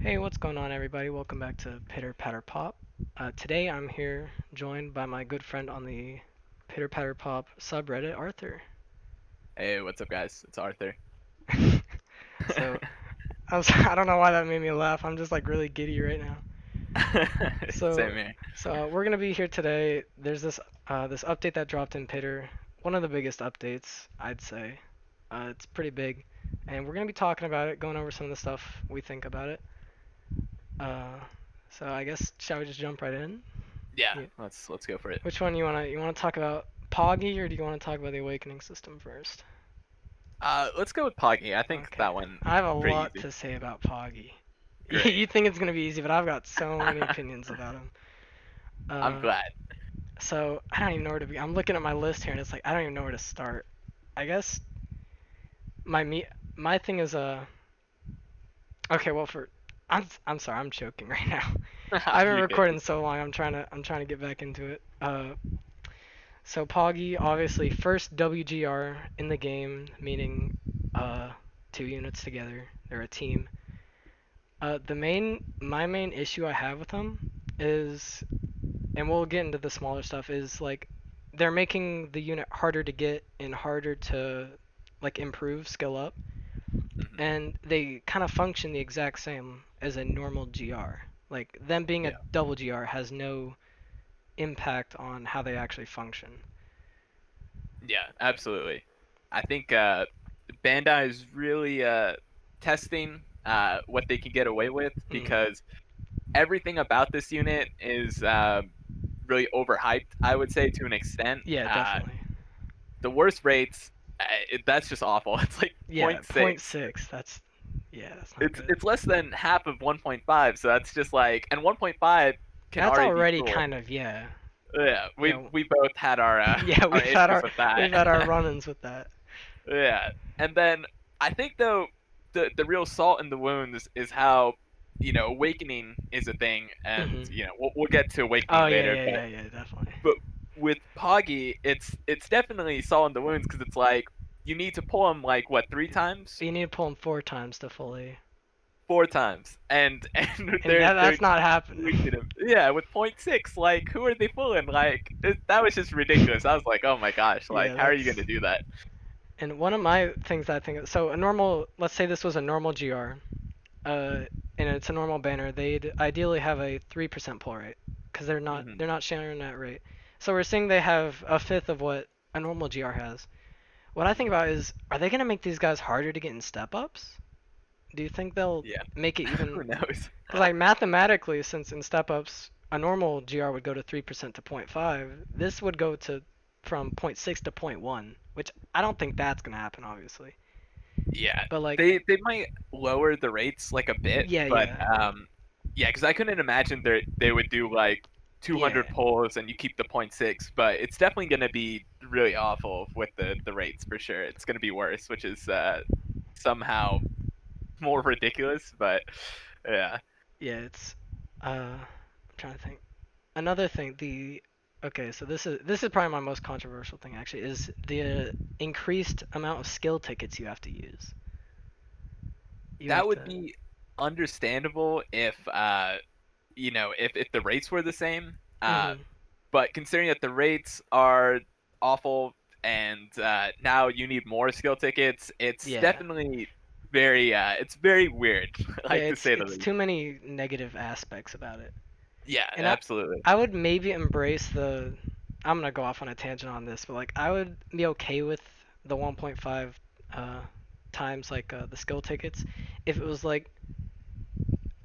Hey, what's going on, everybody? Welcome back to Pitter Patter Pop. Today I'm here joined by my good friend on the Pitter Patter Pop subreddit, Arthur. Hey, what's up, guys? It's Arthur. So, I don't know why that made me laugh. I'm just like really giddy right now. Same So, here. we're gonna be here today. There's this update that dropped in Pitter. One of the biggest updates, I'd say. It's pretty big, and we're gonna be talking about it, going over some of the stuff we think about it. Uh, so I guess shall we just jump right in? Yeah, Yeah. let's go for it. Which one you wanna talk about Poggy or do you wanna talk about the Awakening system first? Let's go with Poggy. I think Okay. that one I have a pretty lot easy. to say about Poggy. You Great. think it's gonna be easy, but I've got so many opinions about him. I'm Uh, glad. so I don't even know where to be. I'm looking at my list here and it's like I don't even know where to start. I guess my me my thing is okay. Well, I'm sorry, I'm choking right now. I've been You're good. recording so long. I'm trying to get back into it. So Poggy, obviously, first WGR in the game, meaning uh, two units together. They're a team. My main issue I have with them is, and we'll get into the smaller stuff, is like they're making the unit harder to get and harder to like improve, skill up, Mhm. and they kind of function the exact same as a normal GR. Like them being a Yeah. double GR has no impact on how they actually function. Yeah, absolutely. I think Bandai is really testing what they can get away with Mm. because everything about this unit is really overhyped, I would say, to an extent. Yeah, definitely. The worst rates, that's just awful. It's like Yeah, point point 0.6. 0.6. That's not It's good. it's less than half of 1.5, so that's just like, and 1.5 can That's already be already cruel. kind of yeah. Yeah, Yeah, we both had our yeah. our issues with that. We've had our run-ins with that. Yeah, and then I think though the real salt in the wounds is how awakening is a thing, and Mhm. we'll get to Oh awakening yeah, later, yeah, but yeah, yeah, definitely. but with Poggy, it's definitely salt in the wounds because it's like you need to pull him like what, 3 times, You need to pull him 4 times to fully, 4 times, and and they're that's not happening. tweaking him. Yeah, with point 0.6, like who are they fooling? Like that was just ridiculous. I was like, oh my gosh, like Yeah, how are you that's. gonna do that? And one of my things I think so a normal. Let's say this was a normal GR, uh, and it's a normal banner. They'd ideally have a 3% pull rate, because Hmm. they're not sharing that rate. So we're seeing they have a fifth of what a normal GR has. What I think Hmm. about is, are they gonna make these guys harder to get in step ups? Do you think they'll Yeah, make it even? who knows? Because like mathematically, since in step ups a normal GR would go to 3% to point 0.5, this would go to from point 0.6 to point 0.1, which I don't think that's gonna happen, obviously. Yeah, But like, they might lower the rates like a bit, yeah, but yeah, yeah, because I couldn't imagine they would do like yeah, 200 pulls and you keep the point 0.6, but it's definitely gonna be really awful with the rates for sure. It's gonna be worse, which is somehow more ridiculous, but yeah. yeah. I'm trying to think. Another thing, okay, so this is probably my most controversial thing actually is the increased amount of skill tickets you have to use. You That have would to. be understandable if if the rates were the same. Mhm. But considering that the rates are awful and now you need more skill tickets, it's Yeah. definitely very weird, Yeah, like to say the it's least. too many negative aspects about it. Yeah, And absolutely. I would maybe embrace the I'm gonna go off on a tangent on this, but like I would be okay with the 1.5 uh, times like the skill tickets if it was like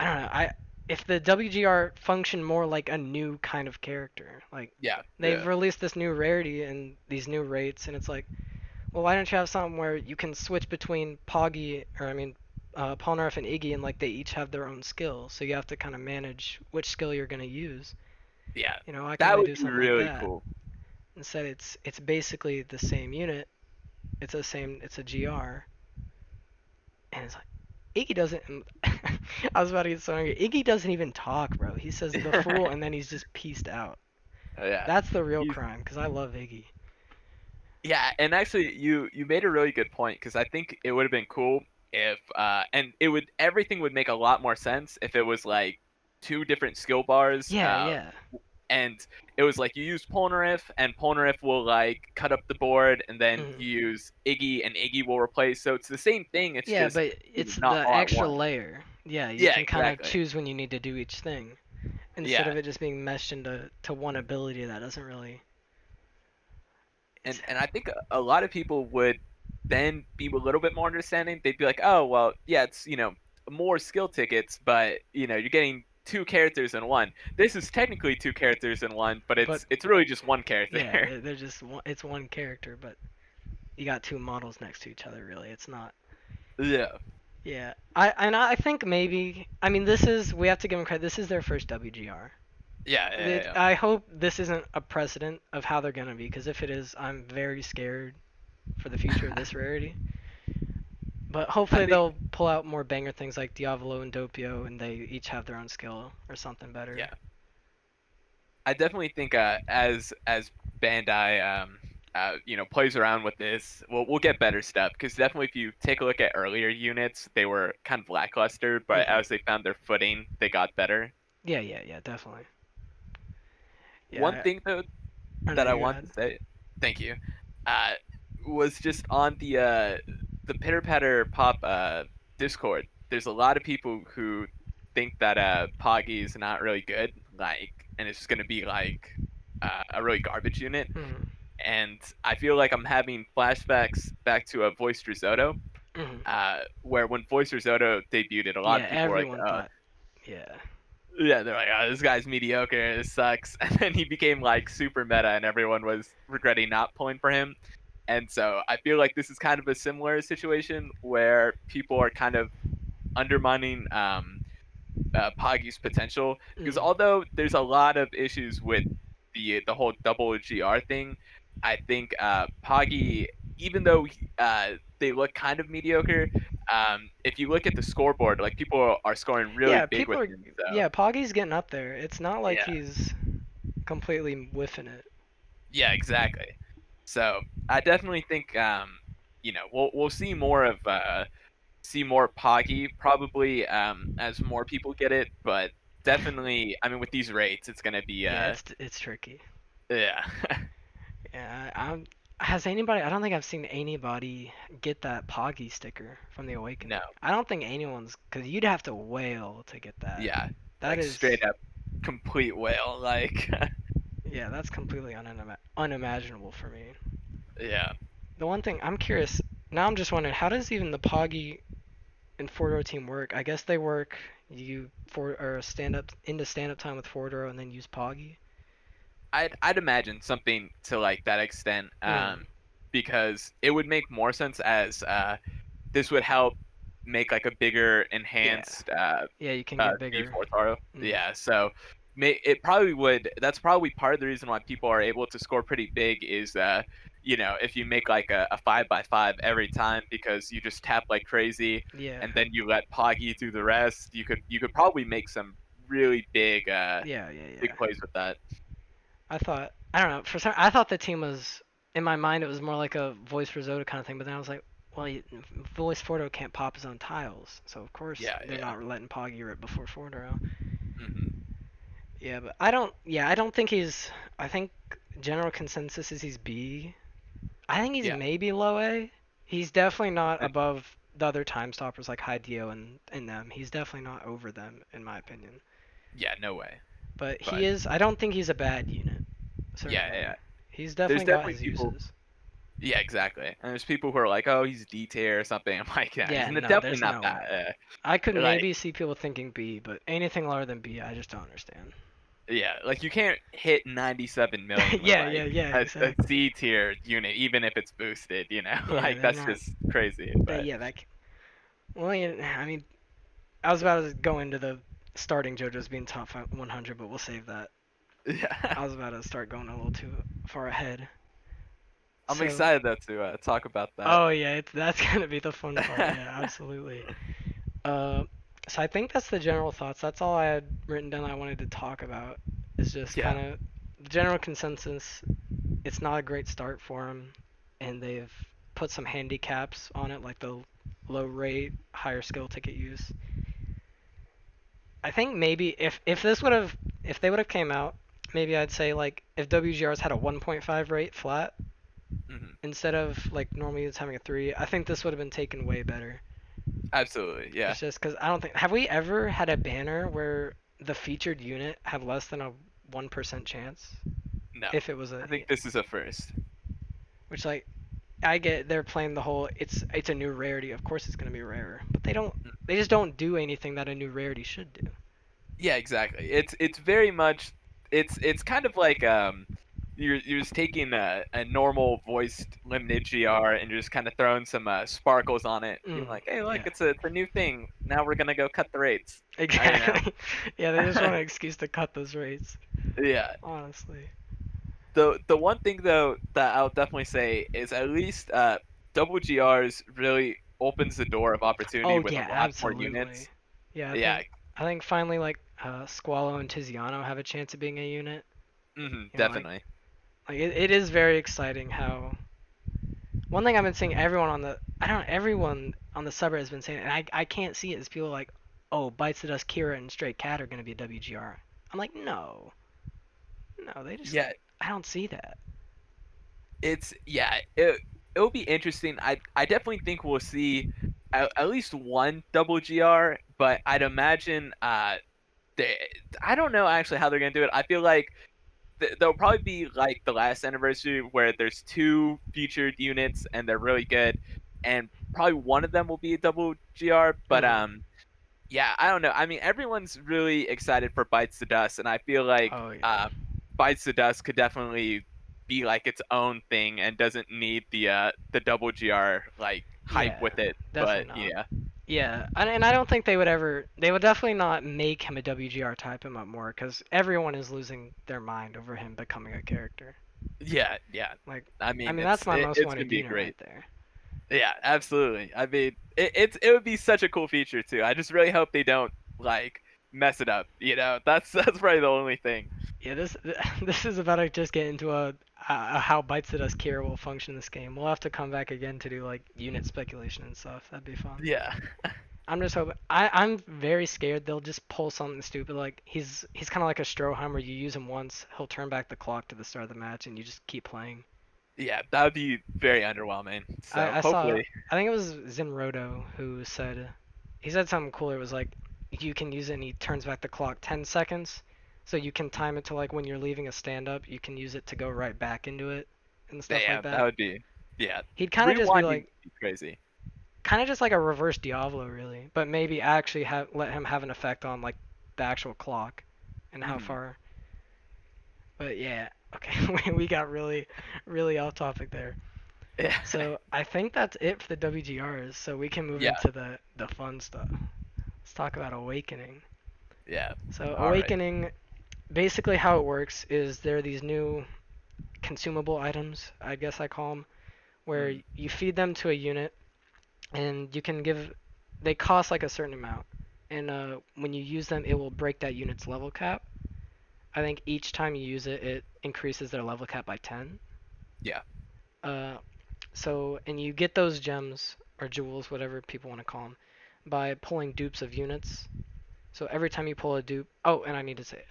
I don't know I if the WGR functioned more like a new kind of character. Like Yeah, they've yeah, released this new rarity and these new rates, and it's like, well, why don't you have something where you can switch between Poggy or I mean Polnareff and Iggy, and like they each have their own skill, so you have to kind of manage which skill you're gonna use. yeah. You know, why can't That they would do be something like really that? cool. Instead, it's basically the same unit. It's a GR, and it's like Iggy doesn't. I was about to get so angry. Iggy doesn't even talk, bro. He says the fool, and then he's just pieced out. Yeah. That's the real He's crime, because I love Iggy. Yeah, and actually you made a really good point because I think it would have been cool if and it would everything would make a lot more sense if it was like two different skill bars, Yeah, yeah. and it was like you use Polnareff, and Polnareff will like cut up the board, and then Mhm. you use Iggy, and Iggy will replace. So it's the same thing. It's Yeah, just but it's not the all at extra once. layer. Yeah, you Yeah, can kind of exactly. choose when you need to do each thing instead Yeah, of it just being meshed into one ability that doesn't really. It's and I think a lot of people would then be a little bit more understanding. They'd be like, oh well, yeah, it's more skill tickets, but you're getting two characters in one. This is technically two characters in one, but but it's really just one character. yeah, they're just it's one character, but you got two models next to each other. Really, it's not. Yeah, Yeah, I think maybe I mean this is we have to give them credit. This is their first WGR. yeah, yeah, yeah. I hope this isn't a precedent of how they're gonna be, because if it is, I'm very scared for the future of this rarity. But I hopefully think they'll pull out more banger things like Diavolo and Doppio, and they each have their own skill or something better. yeah. I definitely think as Bandai plays around with this, we'll get better stuff because definitely if you take a look at earlier units, they were kind of lackluster, but Hmm. as they found their footing, they got better. Yeah, yeah, yeah, definitely. One Yeah, thing though I know that I you want had. to say, thank you, uh, was just on the Pitter Patter Pop Discord. There's a lot of people who think that Poggy is not really good, like, and it's just gonna be like a really garbage unit. Hmm. And I feel like I'm having flashbacks back to a Voiced Risotto, Hmm. where when Voiced Risotto debuted, a lot Yeah, of people were like, everyone thought. Yeah. yeah, they're like, oh, this guy's mediocre, this sucks. And then he became like super meta, and everyone was regretting not pulling for him. And so I feel like this is kind of a similar situation where people are kind of undermining Poggy's potential because Hmm. although there's a lot of issues with the whole double GR thing, I think Poggy, even though they look kind of mediocre, if you look at the scoreboard, like people are scoring really Yeah, big people with are. him. So Yeah, Poggy's getting up there. It's not like yeah, he's completely whiffing it. yeah, exactly. So I definitely think we'll see more Poggy probably as more people get it, but definitely, I mean, with these rates, it's gonna be Yeah, it's tricky. yeah. Yeah, has anybody? I don't think I've seen anybody get that Poggy sticker from the No, Awakening. I don't think anyone's, because you'd have to whale to get that. yeah, That like is, straight up complete whale, like yeah, that's completely unimaginable for me. yeah. The one thing I'm curious now, I'm just wondering, how does even the Poggy and Fordoro team work? I guess they work you for or stand up time with Fordoro and then use Poggy. I'd imagine something to like that extent, Mm. because it would make more sense as this would help make like a bigger Yeah, enhanced yeah, you can get bigger. D4 Taro. Mm. Yeah, so it probably would. That's probably part of the reason why people are able to score pretty big is if you make like a 5x5 every time because you just tap like crazy Yeah, and then you let Poggy do the rest, you could probably make some really yeah, yeah, big yeah. plays with that. I don't know, I thought the team was, in my mind it was more like a voice risotto kind of thing, but then I was like, well, voice Fordo can't pop his own tiles, so of course Yeah, they're yeah. not letting Poggy rip before Fordoro. Hmm. Yeah, but I don't think he's. I think general consensus is he's B. I think he's Yeah. maybe low A. He's definitely not Eh, above the other time stoppers like Hideo and them. He's definitely not over them in my opinion. yeah, no way. But he But is. I don't think he's a bad unit. yeah, yeah, Certainly, yeah. he's There's definitely got definitely his people. uses. Yeah, exactly. And there's people who are like, "Oh, he's D tier or something." I'm like, "Yeah, he's Yeah, no, definitely there's not no that." way. I could Like, maybe see people thinking B, but anything lower than B, I just don't understand. yeah, like you can't hit 97 million with Yeah, like yeah, yeah, a exactly. C tier unit, even if it's boosted. Yeah, Like they're that's not. just crazy. That But yeah, that. Well, yeah, I mean, I was about to go into the starting JoJo's being top 100, but we'll save that. yeah, I was about to start going a little too far ahead. I'm So, excited though to talk about that. oh yeah, that's gonna be the fun part. Yeah, absolutely. Uh, so I think that's the general thoughts. That's all I had written down. I wanted to talk about is just Yeah, kind of the general consensus. It's not a great start for him, and they've put some handicaps on it, like the low rate, higher skill ticket use. I think maybe if this would have if they would have came out, maybe I'd say like if WGRs had a 1.5 rate flat Hmm. instead of like normally it's having a 3, I think this would have been taken way better. Absolutely, yeah. It's just because I don't think have we ever had a banner where the featured unit had less than a 1% chance No, if it was I a think this is a first. which like I get they're playing the whole it's a new rarity, of course it's gonna be rarer, but they just don't do anything that a new rarity should do. Yeah, exactly. It's very much it's kind of like you're just taking a normal voiced limited GR and you're just kind of throwing some sparkles on it, being Mm, like, hey, look, yeah, it's a new thing. Now we're gonna go cut the rates. I don't exactly. Yeah, they just know. want an excuse to cut those rates. Yeah. Honestly. The one thing though that I'll definitely say is at least double GRs really opens the door of opportunity Oh with a yeah, lot more absolutely. units. Yeah, Yeah. I think finally like Squallow and Tiziano have a chance of being a unit. Hmm, You know, definitely. it is very exciting how one thing I've been seeing everyone on the I don't know, everyone on the subreddit has been saying, and I can't see it, is people like, oh, Bites the Dust, Kira, and Stray Cat are gonna be a WGR. I'm like, no, no, they just Yeah, I don't see that. it'll be interesting. I definitely think we'll see at least one double GR, but I'd imagine they I don't know actually how they're gonna do it. I feel like they'll probably be like the last anniversary where there's two featured units and they're really good, and probably one of them will be a double GR. But Mm. yeah, I don't know. I mean, everyone's really excited for Bites the Dust, and I feel like Oh yeah. Bites the Dust could definitely be like its own thing and doesn't need the double GR like hype Yeah, with it. But definitely not. yeah, Yeah, and I don't think they would ever. They would definitely not make him a WGR type him up more because everyone is losing their mind over him becoming a character. yeah, yeah. Like, I I mean, mean, that's my most it's wanted gonna be unit great. right there. Yeah, absolutely. I mean, it would be such a cool feature too. I just really hope they don't like mess it up. You know, that's probably the only thing. Yeah, this this is about to just get into a how Bites the Dust Kira will function in this game. We'll have to come back again to do like unit speculation and stuff. That'd be fun. Yeah, I'm just hoping. I'm very scared they'll just pull something stupid like he's kind of like a Stroheim where you use him once, he'll turn back the clock to the start of the match, and you just keep playing. yeah, that would be very underwhelming. So I saw hopefully, I think it was Zinrodo who said he said something cooler. It was like you can use it and he turns back the clock 10 seconds, so you can time it to like when you're leaving a stand up, you can use it to go right back into it and stuff like yeah, that that. would be yeah. He'd kind of just be Rewinding like would be crazy. kind of just like a reverse Diablo really, but maybe actually have let him have an effect on like the actual clock and how Hmm. far. But yeah, okay, we got really off topic there. Yeah, So I think that's it for the WGRs. So we can move yeah, into the fun stuff. Let's talk about Awakening. yeah. So All right. Awakening, basically how it works is there are these new consumable items, I guess I call them, where Mm, you feed them to a unit, and you can give. They cost like a certain amount, and when you use them, it will break that unit's level cap. I think each time you use it, it increases their level cap by 10. yeah. Uh, and you get those gems or jewels, whatever people want to call them, by pulling dupes of units. So every time you pull a dupe, oh, and I need to say,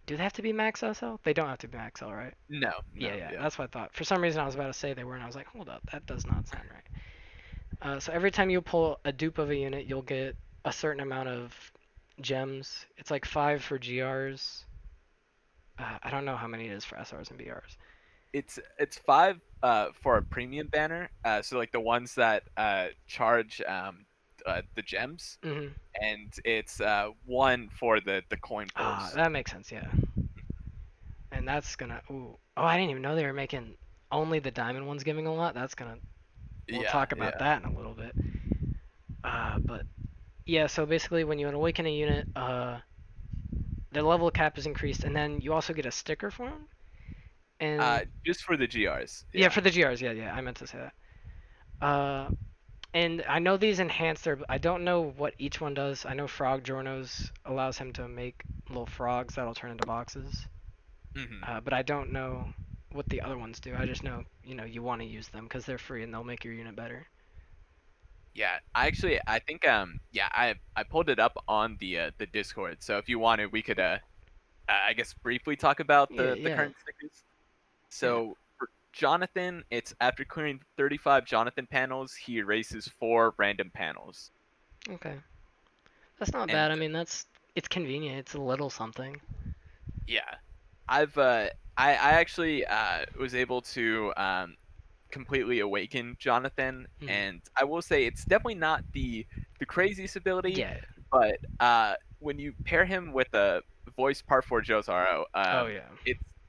do they have to be max SL? They don't have to be max L, right? No, Yeah, no, yeah, yeah. that's what I thought. For some reason, I was about to say they were, and I was like, hold up, that does not sound right. So every time you pull a dupe of a unit, you'll get a certain amount of gems. It's like 5 for GRs. I don't know how many it is for SRs and BRs. It's five for a premium banner. So like the ones that charge the gems, Hmm. and it's one for the coin Ah, pulls. that makes sense, yeah. And that's gonna. Ooh. Oh, I didn't even know they were making only the diamond ones giving a lot. That's gonna. We'll Yeah, talk about yeah. that in a little bit. But yeah, so basically, when you awaken a unit, their level cap is increased, and then you also get a sticker for them. And Just for the GRs. yeah, Yeah. for the GRs, yeah, yeah, I meant to say that. And I know these enhance their. I don't know what each one does. I know Frog Jorno's allows him to make little frogs that'll turn into boxes. Hmm. But I don't know what the other ones do. I just know, you want to use them because they're free and they'll make your unit better. Yeah, I think yeah, I pulled it up on the Discord. So if you wanted, we could I guess briefly talk about Yeah, the yeah, current stickers. yeah. So for Jonathan, it's after clearing 35 Jonathan panels, he erases 4 random panels. Okay, that's not And bad. I mean, it's convenient. It's a little something. yeah, I've I actually was able to completely awaken Jonathan, Mhm. and I will say it's definitely not the craziest ability, Yeah. but when you pair him with a voice part for Jotaro, Oh yeah.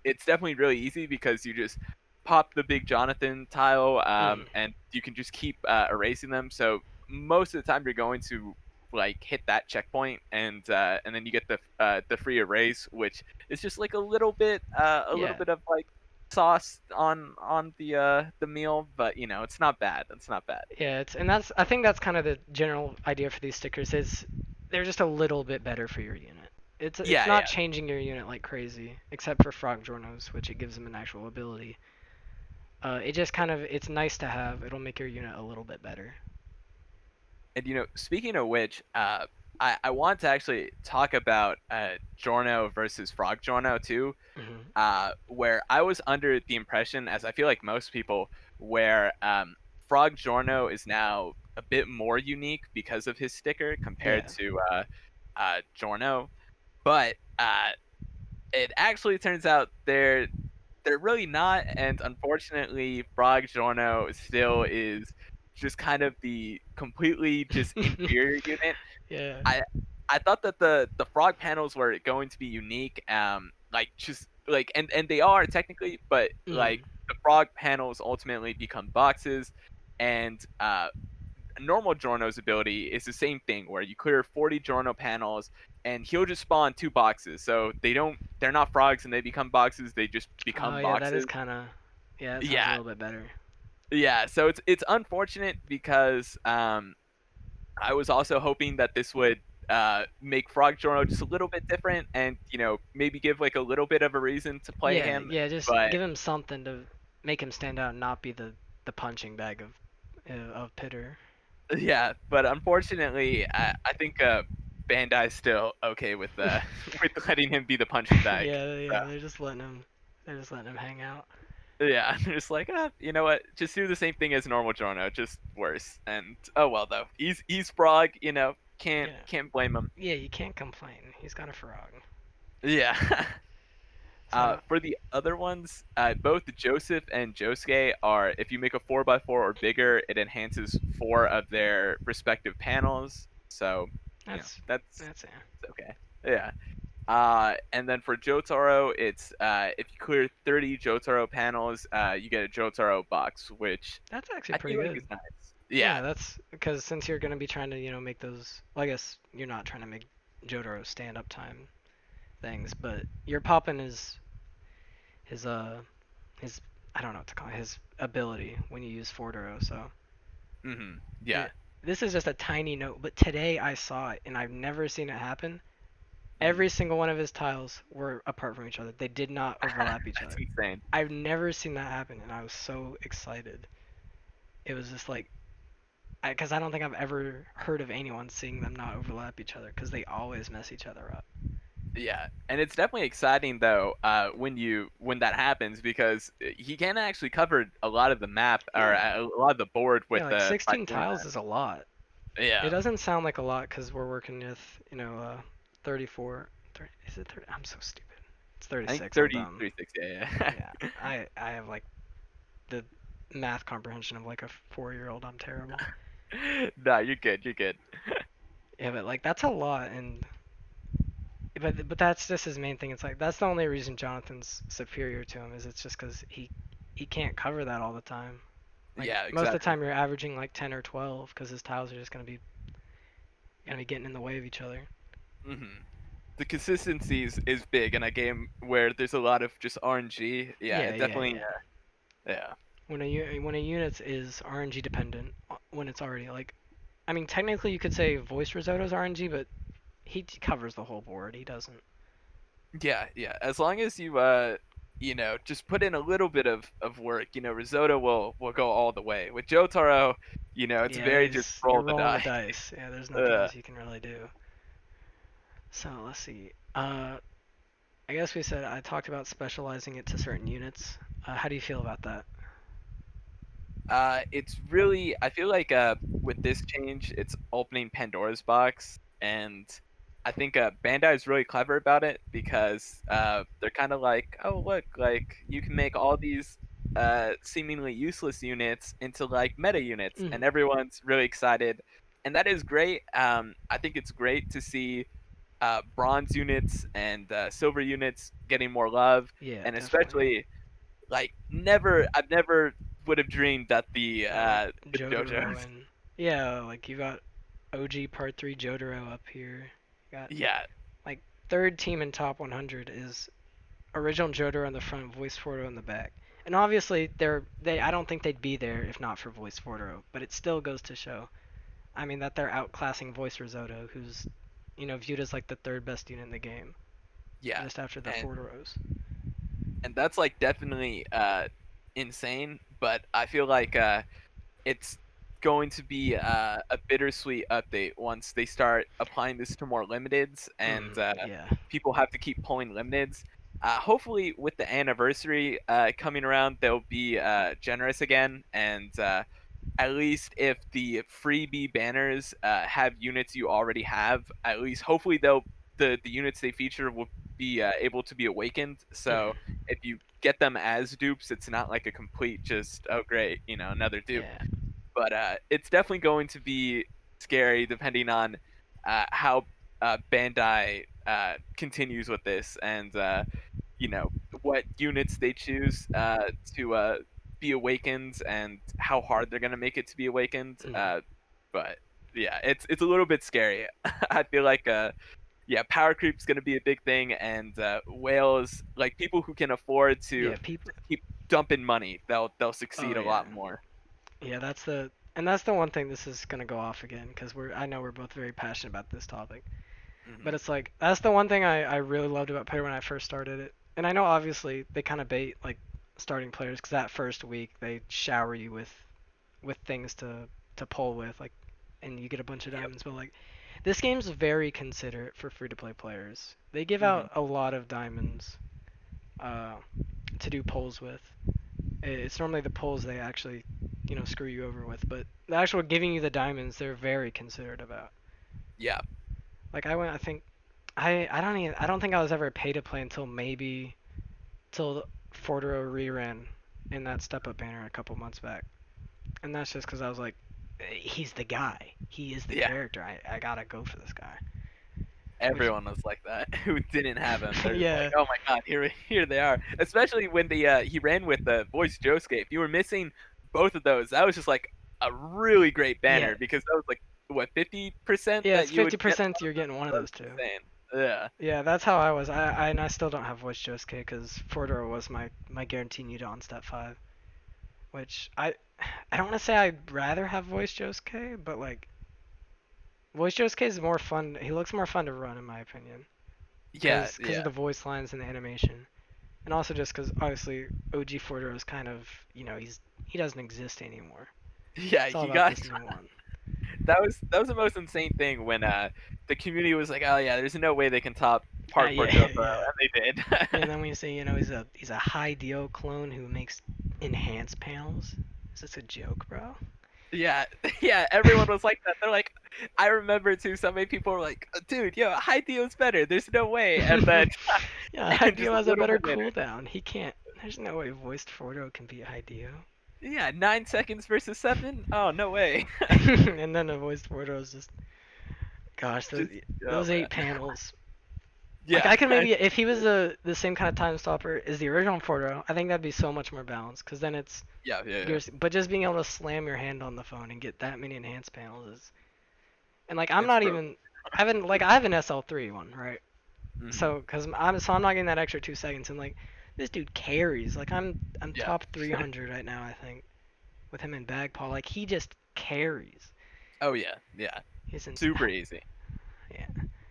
it's definitely really easy because you just pop the big Jonathan tile, Mm. and you can just keep erasing them. So most of the time you're going to like hit that checkpoint, and then you get the free erase, which is just like a little Yeah. bit of like sauce on the meal, but you know, it's not bad. It's not bad. Yeah. And that's I think that's kind of the general idea for these stickers is they're just a little bit better for your unit. It's Yeah, yeah. not changing your unit like crazy, except for Frog Jornos, which it gives them an actual ability. It just kind of it's nice to have. It'll make your unit a little bit better. And you know, speaking of which, I want to actually talk about Giorno versus Frog Giorno too, Hmm. where I was under the impression, as I feel like most people, where Frog Giorno is now a bit more unique because of his sticker compared Yeah. to Giorno, but it actually turns out they're really not, and unfortunately, Frog Giorno still is just kind of the completely just inferior unit. Yeah. I I thought that the frog panels were going to be unique, like just like and they are technically, but like Mm. the frog panels ultimately become boxes, and normal Jorno's ability is the same thing where you clear 40 Jorno panels and he'll just spawn 2 boxes. So they're not frogs and they become boxes, they just Oh become yeah, that is boxes. kind of yeah. That sounds a Yeah. little bit better. Yeah, so it's unfortunate because I was also hoping that this would make Frog Jorno just a little bit different and you know maybe give like a little bit of a reason to play Yeah, him, yeah. Just but give him something to make him stand out, and not be the punching bag of Pitter. yeah, but unfortunately, I think Bandai's still okay with with letting him be the punching bag. Yeah, So yeah. They're just letting him hang out. yeah, they're just like, you know what? Just do the same thing as normal Jorno, just worse. And oh well, though he's Frog, you know, Yeah, can't blame him. yeah. You can't complain. He's got a frog. Yeah. So For the other ones, both Joseph and Josuke are if you make a 4x4 or bigger, it enhances 4 of their respective panels. So, you know, that's that's that's yeah. okay. Yeah. And then for Jotaro, it's if you clear 30 Jotaro panels, you get a Jotaro box, which That's actually I pretty feel like is good. nice. Yeah, Yeah. that's because since you're gonna be trying to make those. Well, I guess you're not trying to make Jotaro stand up time things, but you're popping his his I don't know what to call it, his ability when you use Fordoro. So Yeah. it, this is just a tiny note, but today I saw it and I've never seen it happen. Mhm. Every single one of his tiles were apart from each other. They did not overlap each That's other. insane. I've never seen that happen, and I was so excited. It was just like, because I don't think I've ever heard of anyone seeing them not overlap each other, because they always mess each other up. Yeah, and it's definitely exciting though when that happens because he can actually cover a lot of the map or Yeah, a lot of the board yeah, with like the by 16 doing tiles is a lot. that. It Yeah, doesn't sound like a lot because we're working with, 34. 30, is it 30? I'm so stupid. It's I think 36. I'm dumb. 33 6. Yeah, Yeah, I have like the math comprehension of like a 4-year-old. I'm terrible. yeah. No, you're good. You're good. Yeah, but like that's a lot, and but that's just his main thing. It's like that's the only reason Jonathan's superior to him is it's just because he can't cover that all the time. Like Yeah, most of the exactly. time you're averaging like 10 or 12 because his tiles are just gonna be getting in the way of each other. hmm The consistency is big in a game where there's a lot of just RNG. Yeah, Yeah, it yeah, definitely. yeah. Yeah, When a unit is RNG dependent, when it's already like, I mean technically you could say voice risotto's RNG, but he covers the whole board. He doesn't. yeah, yeah. As long as you just put in a little bit of work. Risotto will go all the way. With Jotaro, it's Yeah, very just you're roll the rolling the die. dice. Yeah, there's nothing uh, else you can really do. So let's see. I guess we said I talked about specializing it to certain units. How do you feel about that? it's really, I feel like with this change, it's opening Pandora's box, and I think Bandai is really clever about it because they're kind of like, oh look, like you can make all these seemingly useless units into like meta units, Mm, and everyone's really excited, and that is great. I think it's great to see bronze units and silver units getting more love, yeah, and definitely. especially like I've never would have dreamed that Like the Jotaro JoJo's. and yeah, like you got OG Part 3 Jotaro up here. You got Yeah. like third team in top 100 is original Jotaro on the front, Voice Fordo in the back. And obviously they I don't think they'd be there if not for Voice Fordo, but it still goes to show. I mean that they're outclassing Voice Risotto, who's viewed as like the third best unit in the game, Yeah. just after the And Fordoros. that's like definitely insane, but I feel like it's going to be a bittersweet update once they start applying this to more limiteds, and Yeah. people have to keep pulling limiteds. Hopefully, with the anniversary coming around, they'll be generous again, and at least if the freebie banners have units you already have, at least hopefully the units they feature will be able to be awakened. So Mhm. if you get them as dupes, it's not like a complete just, oh great, another dupe. Yeah. But it's definitely going to be scary depending on how Bandai continues with this, and you know what units they choose to be awakened, and how hard they're gonna make it to be awakened. Mhm. But yeah, it's a little bit scary. I feel like yeah, power creep's gonna be a big thing, and whales, like people who can afford to Yeah, people. just keep dumping money, they'll Oh succeed a yeah. lot more. Yeah, that's the one thing this is gonna go off again because I know we're both very passionate about this topic. But Hmm. it's like that's the one thing I really loved about Player when I first started it. And I know obviously they kind of bait like starting players because that first week they shower you with things to pull with like, and you get a bunch of Yep. diamonds. But like this game's very considerate for free to play players. They give Hmm. out a lot of diamonds uh, to do pulls with. It's normally the pulls they actually screw you over with, but the actual giving you the diamonds they're very considerate about. Yeah. Like I think I don't think I was ever a pay to play until maybe till Fordoro reran in that step up banner a couple months back, and that's just because I was like, he's the guy, he is the Yeah. character. I gotta go for this guy. Which Everyone was like that who didn't have him. They're just like, yeah oh my god, here they are. Especially when the he ran with the voice Josuke. If you were missing both of those, that was just like a really great yeah banner, because that was like what 50% yeah that it's you would get 50% one of you're them. getting one of That those was two. insane. Yeah. Yeah, that's how I was. And I still don't have voice Josuke because Fordoro was my guaranteed unit on step 5, which I don't want to say I'd rather have voice Josuke, but like voice Josuke is more fun. He looks more fun to run in my opinion, Yeah, cause yeah. of the voice lines and the animation, and also just cause obviously OG Fordoro is kind of he doesn't exist anymore. Yeah, It's all he about got this new one. that was the most insane thing when the community was like, "Oh yeah, there's no way they can top Parkour Yeah Jotaro," yeah and they did. yeah. And then when you say he's a high Dio clone who makes enhanced panels, is this a joke, bro? Yeah, yeah, everyone was like that. They're like, I remember too. So many people were like, "Dude, yo, High Dio's better. There's no way." And then, Yeah, and just Hideo a has a little better bit later, cooldown. He can't. There's no way voiced Fordo can beat Hideo. yeah, 9 seconds versus 7. Oh no way. And then the voiced Fordo is just, gosh, Just, oh those eight man. panels. Like Yeah, I could maybe, if he was the same kind of time stopper as the original Fordo, I think that'd be so much more balanced. Cause then it's yeah, yeah, yeah. but just being able to slam your hand on the phone and get that many enhanced panels is, and like I'm It's not broken. even, I have an SL3 one, right? Hmm. So I'm not getting that extra 2 seconds, and like this dude carries. Like I'm Yeah. top 300 right now, I think, with him in Bagpaw. Like he just carries. Oh yeah, yeah. He's in. Super easy. Yeah.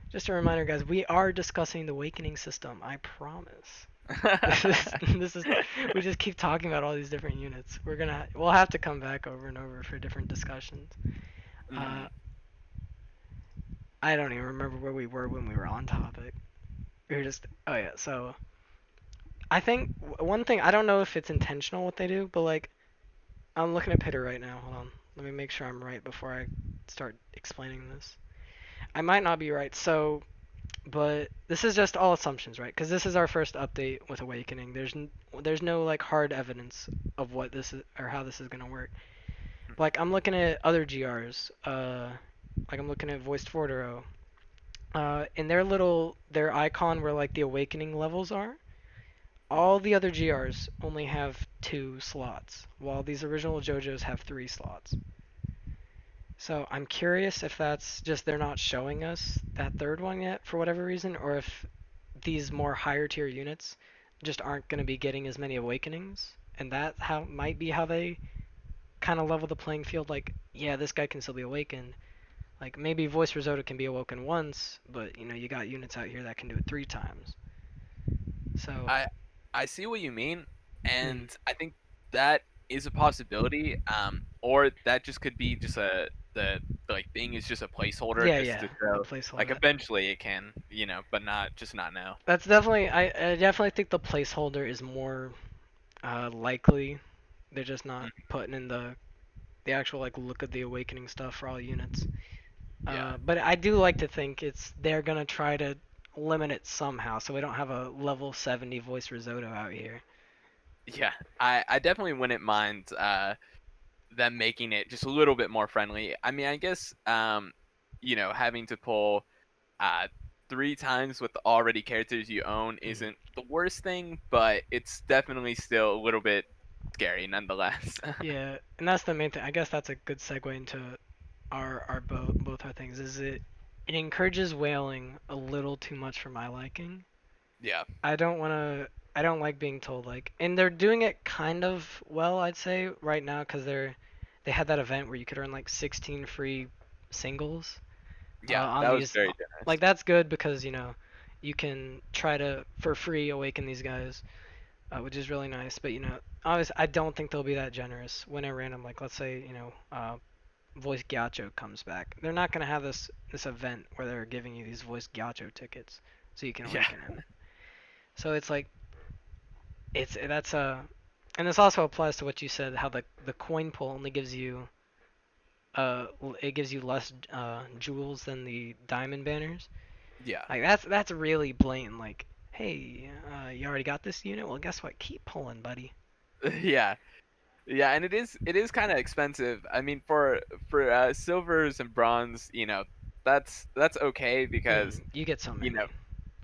Just a reminder, guys. We are discussing the Awakening system. I promise. This is this is we just keep talking about all these different units. We'll have to come back over and over for different discussions. Uh, Mhm. I don't even remember where we were when we were on topic. We were just oh yeah. So I think one thing I don't know if it's intentional what they do, but like I'm looking at Pitter right now. Hold on. Let me make sure I'm right before I start explaining this. I might not be right. So, but this is just all assumptions, right? Because this is our first update with Awakening. There's no like hard evidence of what this is or how this is gonna work. Like I'm looking at other GRs. Like I'm looking at Voiced Fordero. In their icon where like the Awakening levels are, all the other GRs only have 2 slots, while these original JoJo's have 3 slots. So I'm curious if that's just they're not showing us that third one yet for whatever reason, or if these more higher tier units just aren't going to be getting as many awakenings, and that how might be how they kind of level the playing field. Like, yeah, this guy can still be awakened. Like maybe Voice Risotto can be awoken once, but you got units out here that can do it 3 times. So, I I see what you mean, mm, and I think that is a possibility. Or that just could be just the like thing is just a placeholder yeah, just yeah, to a show like placeholder. eventually it can, but not now. That's definitely I definitely think the placeholder is more likely. They're just not Mhm. putting in the actual like look at the awakening stuff for all units. Yeah. But I do like to think it's they're gonna try to limit it somehow, so we don't have a level 70 voice risotto out here. Yeah. I definitely wouldn't mind them making it just a little bit more friendly. I mean, I guess having to pull uh 3 times with the already characters you own Mm. isn't the worst thing, but it's definitely still a little bit scary nonetheless. Yeah, and that's the main thing. I guess that's a good segue into our both our things. Is it encourages whaling a little too much for my liking. Yeah. I don't want to. I don't like being told like, and they're doing it kind of well, I'd say right now, because they had that event where you could earn like 16 free singles Yeah, on that was these. very generous. Like that's good because you can try to for free awaken these guys, which is really nice. But obviously I don't think they'll be that generous when a random like let's say voice gacho comes back. They're not gonna have this event where they're giving you these voice gacho tickets so you can Yeah. awaken him. So it's like it's that's and this also applies to what you said how the coin pull only gives you it gives you less jewels than the diamond banners. Yeah. Like that's really blatant. Like, hey, you already got this unit? Well, guess what? Keep pulling, buddy. Yeah. Yeah, and it is kind of expensive. I mean, for silvers and bronze, that's okay because You get so you know many.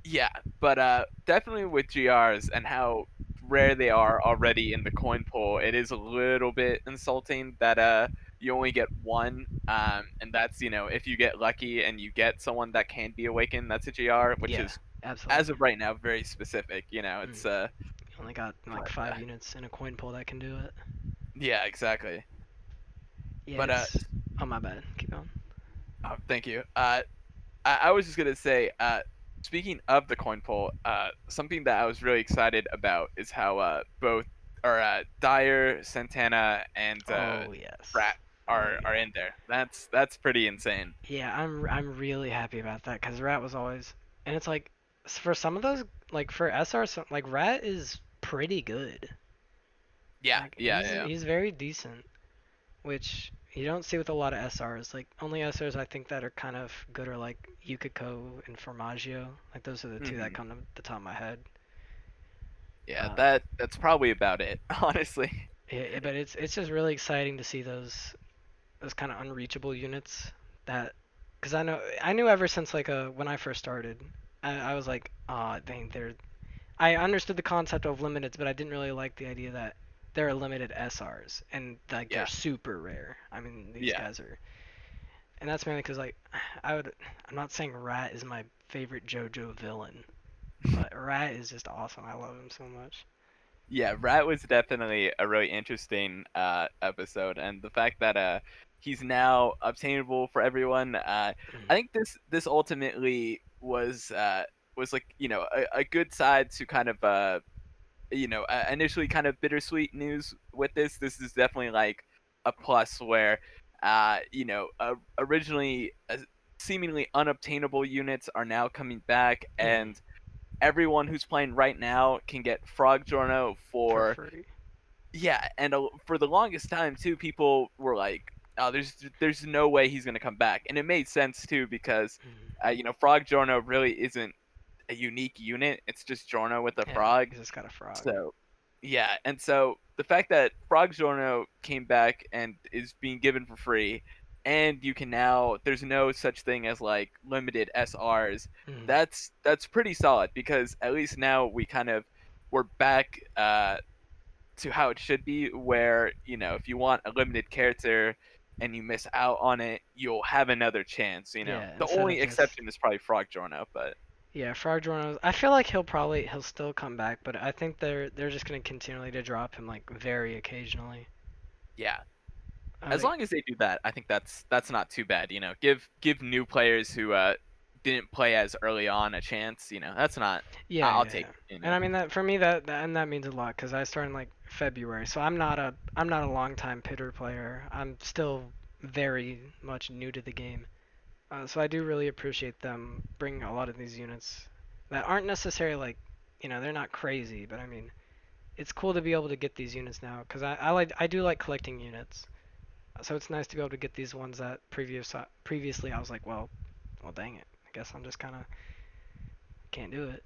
yeah, but definitely with GRs and how rare they are already in the coin pool, it is a little bit insulting that you only get one, and that's if you get lucky and you get someone that can be awakened, that's a GR, which Yeah, is as absolutely. of right now very specific. Mm. It's You only got like but 5 units in a coin pull that can do it. yeah, exactly. Yeah, But it's. Oh my bad. Keep going. thank you. I was just gonna say, speaking of the coin pull, something that I was really excited about is how both or Dyer, Santana, and Oh yes. Rat Oh are yeah. in there. That's pretty insane. Yeah, I'm really happy about that because Rat was always, and it's like for some of those like for SR like Rat is pretty good. Yeah, Like yeah, he's yeah. he's very decent, which you don't see with a lot of SRs. Like only SRs I think that are kind of good are like Yukiko and Formaggio. Like those are the two that Hmm. come to the top of my head. Yeah, Uh, that's probably about it, honestly. but it's just really exciting to see those kind of unreachable units that because I knew ever since like when I first started I was like oh dang I understood the concept of limiteds but I didn't really like the idea that there are limited SRs and like they're Yeah, super rare. I mean these yeah. guys are and that's mainly because like I'm not saying Rat is my favorite JoJo villain but Rat is just awesome. I love him so much. Yeah, Rat was definitely a really interesting episode, and the fact that he's now obtainable for everyone. I Mm. think this ultimately was like a good side to kind of initially kind of bittersweet news with this. This is definitely like a plus where, originally seemingly unobtainable units are now coming back, Mhm. and everyone who's playing right now can get Frog Giorno For for, free. yeah, and for the longest time too, people were like, "Oh, there's no way he's gonna come back," and it made sense too because, Mhm. Frog Giorno really isn't a unique unit. It's just Giorno with a Yeah, frog. he's just got a frog. So, yeah, and so the fact that Frog Giorno came back and is being given for free, and you can now there's no such thing as like limited SRs. Mhm. That's pretty solid because at least now we're back to how it should be, where if you want a limited character and you miss out on it, you'll have another chance. Yeah, The instead of only just exception is probably Frog Giorno, but yeah, Frog Jorno's. I feel like he'll still come back, but I think they're just gonna continually to drop him like very occasionally. yeah. As Like long as they do that, I think that's not too bad. Give new players who didn't play as early on a chance. That's not. yeah, I'll yeah, take yeah. it. And I mean that for me that means a lot because I started in like February, so I'm not a long time pitter player. I'm still very much new to the game. So I do really appreciate them bringing a lot of these units that aren't necessarily like, they're not crazy, but I mean, it's cool to be able to get these units now because I do like collecting units. So it's nice to be able to get these ones that previously I was like, well, dang it. I guess I'm just kind of can't do it.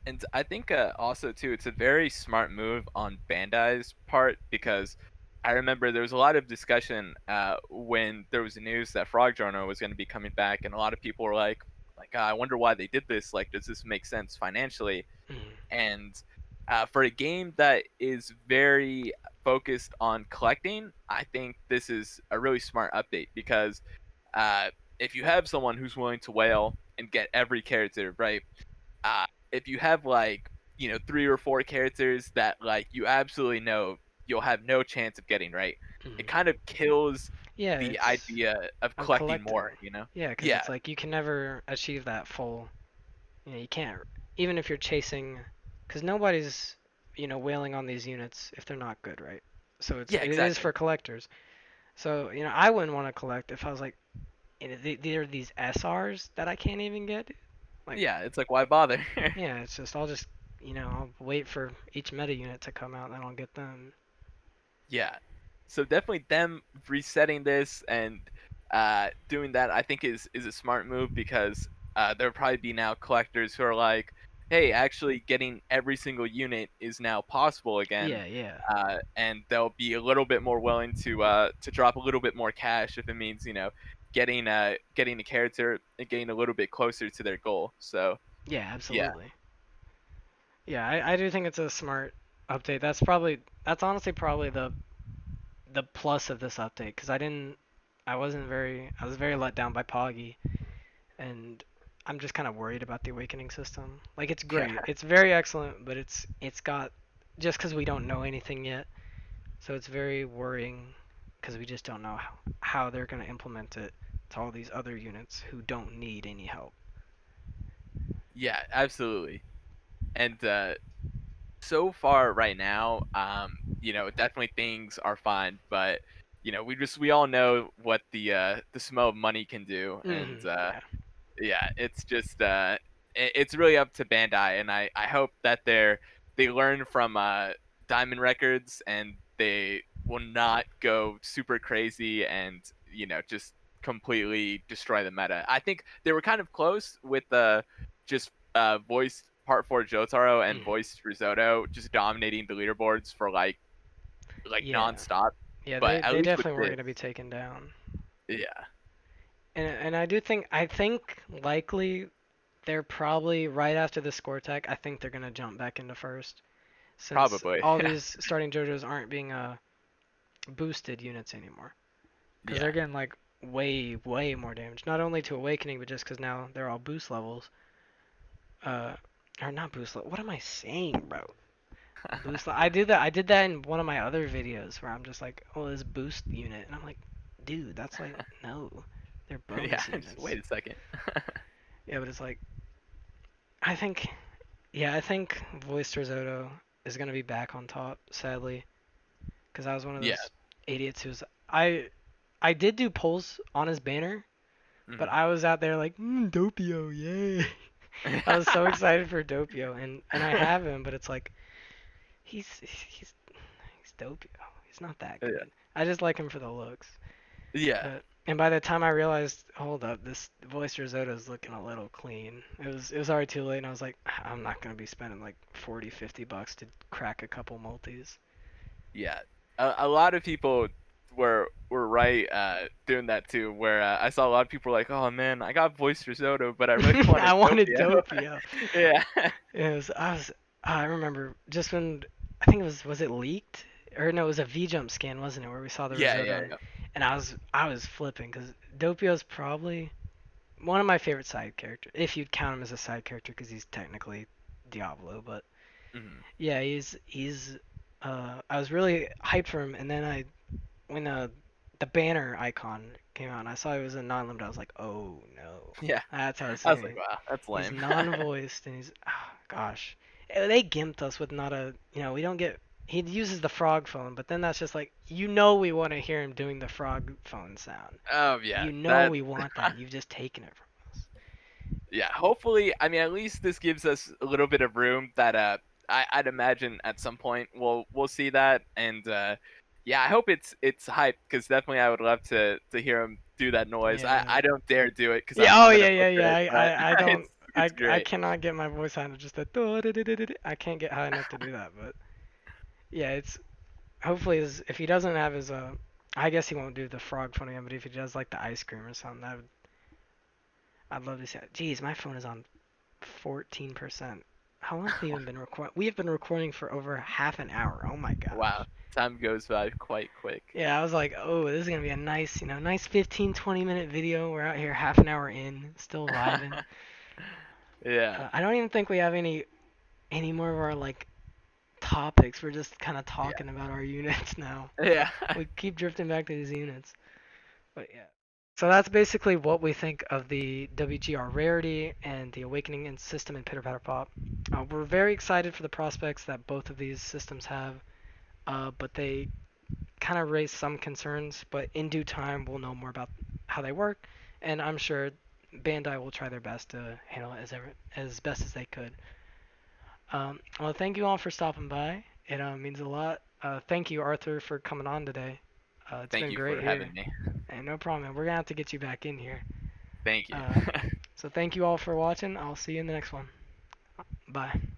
And I think also too, it's a very smart move on Bandai's part because I remember there was a lot of discussion when there was news that Frog Journal was going to be coming back, and a lot of people were like, "Ah, I wonder why they did this. Like, does this make sense financially?" Mhm. And for a game that is very focused on collecting, I think this is a really smart update because uh, if you have someone who's willing to whale and get every character, right? If you have like 3 or 4 characters that like you absolutely know you'll have no chance of getting right, it Mhm. kind of kills Yeah, the it's idea of of collecting more. collecting. Yeah, because Yeah, it's like you can never achieve that full. You can't even if you're chasing, because nobody's wailing on these units if they're not good, right? So yeah, it is exactly. for collectors. So I wouldn't want to collect if I was like, there are these SRs that I can't even get. Like, Yeah, it's like why bother? yeah, it's just I'll wait for each meta unit to come out and then I'll get them. Yeah. So definitely them resetting this and doing that, I think is a smart move because there'll probably be now collectors who are like, hey, actually getting every single unit is now possible again, Yeah, yeah, and they'll be a little bit more willing to drop a little bit more cash if it means getting a character and getting a little bit closer to their goal. So yeah, yeah, absolutely. Yeah, I do think it's a smart update. That's honestly probably the plus of this update because I was very let down by Poggy and I'm just kind of worried about the awakening system. Like it's yeah, great, it's very excellent, but it's got just because we don't know anything yet, so it's very worrying because we just don't know how they're gonna implement it to all these other units who don't need any help. yeah, absolutely. And so far right now, definitely things are fine, but we all know what the smell of money can do, and Yeah. yeah, it's just it's really up to Bandai, and I hope that they learn from Diamond Records and they will not go super crazy and just completely destroy the meta. I think they were kind of close with just voiced Part 4 Jotaro and Mhm. voiced Risotto just dominating the leaderboards for like Yeah. nonstop, Yeah, but at they least with definitely weren't this, gonna be taken down. yeah, And I think likely they're probably right after the score tech. I think they're gonna jump back into first since probably, all yeah, these starting JoJos aren't being boosted units anymore. Because they're yeah. getting like way more damage. Not only to awakening, but just because now they're all boost levels. Uh, or not boost level. What am I saying, bro? I did that in one of my other videos where I'm just like, oh, this boost unit, and I'm like, dude, that's like no, they're Yeah, bonus just units. wait a second. Yeah, but it's like I think Yeah, I think Voice Risotto is gonna be back on top, sadly, because I was one of Yeah. those idiots who's I did do polls on his banner, but Mhm. I was out there like, Doppio, yay! I was so excited for Doppio, and I have him, but it's like he's he's Doppio. He's not that Yeah. good. I just like him for the looks. Yeah. But and by the time I realized, hold up, this voice risotto is looking a little clean. It was already too late, and I was like, I'm not gonna be spending like 40, $50 to crack a couple multis. Yeah, a lot of people were right doing that too. Where I saw a lot of people were like, "Oh man, I got voice risotto, but I really wanted I wanted Doppio." Doppio. Yeah, I remember just when I think was it leaked or no, it was a V jump scan, wasn't it, where we saw the yeah, risotto yeah, and I was flipping because Doppio's probably one of my favorite side characters, if you'd count him as a side character because he's technically Diablo, but yeah. Hmm. yeah, he's. I was really hyped for him, and then when the banner icon came out, and I saw it was a non-limited, I was like, oh no, Yeah, that's how it's I was like, saying. wow, that's He's lame. non-voiced, and he's gosh, they gimped us with not a we don't get. He uses the frog phone, but then that's just like we want to hear him doing the frog phone sound. Oh yeah, that We want that. You've just taken it from us. yeah. Hopefully, I mean, at least this gives us a little bit of room that I'd imagine at some point we'll see that, and yeah, I hope it's hyped because definitely I would love to hear him do that noise. Yeah. I don't dare do it because Yeah. I'm Oh gonna yeah. Yeah. butcher Yeah. it, but I don't. it's I great. cannot get my voice on just a. I can't get high enough to do that, but yeah, it's hopefully if he doesn't have his I guess he won't do the frog phone again, but if he does like the ice cream or something, I'd love to see it. Jeez, my phone is on 14%. How long have we even been recording? We have been recording for over half an hour. Oh my Wow, gosh. time goes by quite quick. Yeah, I was like, oh, this is gonna be a nice, nice 15, 20-minute video. We're out here half an hour in, still vibing. Yeah, I don't even think we have any more of our like topics. We're just kind of yeah, talking about our units now. yeah. We keep drifting back to these units. But yeah. So that's basically what we think of the WGR Rarity and the Awakening system in Pitter Patter Pop. We're very excited for the prospects that both of these systems have, but they kind of raise some concerns. But in due time, we'll know more about how they work, and I'm sure Bandai will try their best to handle it as best as they could. Well, thank you all for stopping by. It means a lot. Thank you, Arthur, for coming on today. It's Thank been you great for here. having me. And no problem, man. We're gonna have to get you back in here. Thank you. Uh, so thank you all for watching. I'll see you in the next one. Bye.